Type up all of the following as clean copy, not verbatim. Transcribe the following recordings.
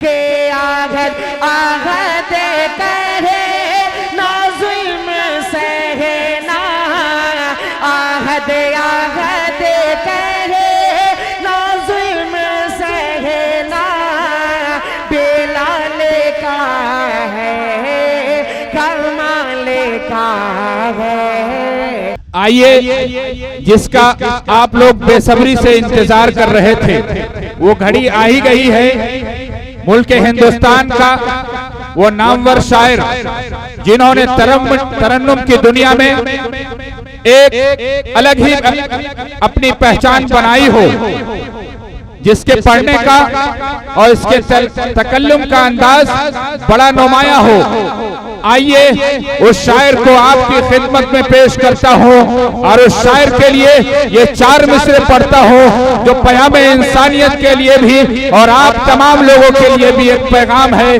के आहद आहद करे ना जुल्म सहे ना आहद आहद करे ना जुल्म सहे ना बेलाल का है कमाल का है। आइए, जिसका आप लोग बेसब्री से इंतजार कर रहे थे वो घड़ी आ ही गई है। मुल्क हिंदुस्तान का वो नामवर शायर जिन्होंने तरन्नुम की दुनिया में एक अलग ही अपनी पहचान बनाई हो, जिसके पढ़ने का और इसके तकल्लुम का अंदाज बड़ा नुमाया हो। आइए उस शायर को आपकी खिदमत में पेश करता हूँ और उस शायर के लिए ये 4 मिसरे पढ़ता हूँ जो पैगाम इंसानियत के लिए भी और आप तमाम लोगों के लिए भी एक पैगाम है।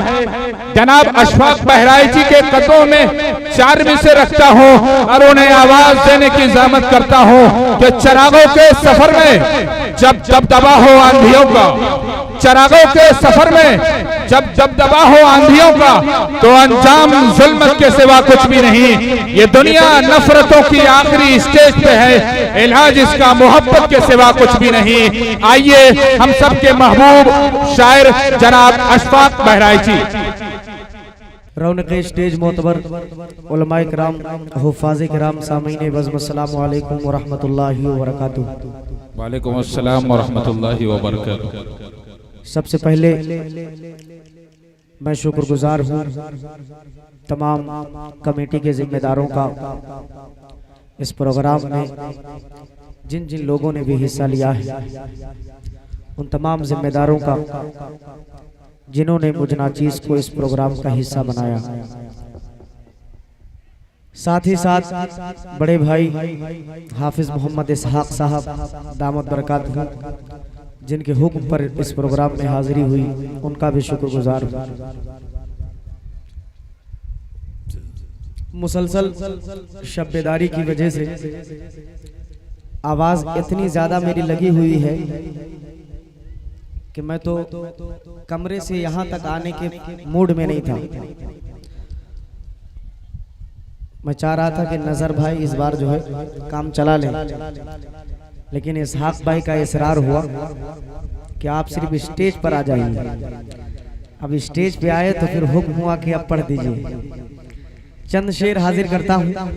जनाब अशफाक बहराइची के कदमों में 4 मिसरे रखता हूँ और उन्हें आवाज देने की ज़हमत करता हूँ कि चरागों के सफर में जब दबा हो आंधियों का, चरागों के सफर में जब दबा हो आंधियों का, तो अंजाम जुल्मत के सिवा कुछ भी नहीं। ये दुनिया नफरतों की आखिरी स्टेज पे है, इलाज इसका मोहब्बत के सिवा कुछ भी नहीं। आइए हम सबके महबूब शायर जनाब अशफाक बहराइची। रौनक स्टेज मोतबर उलमाए किराम हुफ़ाज़े किराम सामीन बज़्म अस्सलामु अलैकुम व रहमतुल्लाहि व बरकातुहू। वालेकुम अस्सलाम व रहमतुल्लाहि व बरकातुहू। सबसे पहले मैं शुक्रगुजार हूँ तमाम कमेटी के जिम्मेदारों का, इस प्रोग्राम में जिन जिन लोगों ने भी हिस्सा लिया है उन तमाम जिम्मेदारों का जिन्होंने मुझ नाचीज़ को इस प्रोग्राम का हिस्सा बनाया। साथ ही साथ बड़े भाई हाफिज मोहम्मद इसहाक साहब दामद बरकातहू जिनके हुक्म पर इस प्रोग्राम में हाजिरी हुई, उनका भी शुक्रगुजार हूँ। मुसलसल शब्बेदारी की वजह से आवाज इतनी ज्यादा मेरी लगी हुई है कि मैं तो कमरे से यहाँ तक आने के मूड में नहीं था। मैं चाह रहा था कि नजर भाई इस बार जो है काम चला लें, लेकिन इसहाक भाई का इसरार हुआ कि आप सिर्फ स्टेज पर आ जाइए। अब स्टेज पे आए तो फिर हुक्म हुआ कि अब पढ़ दीजिए। चंद शेर हाजिर करता हूँ।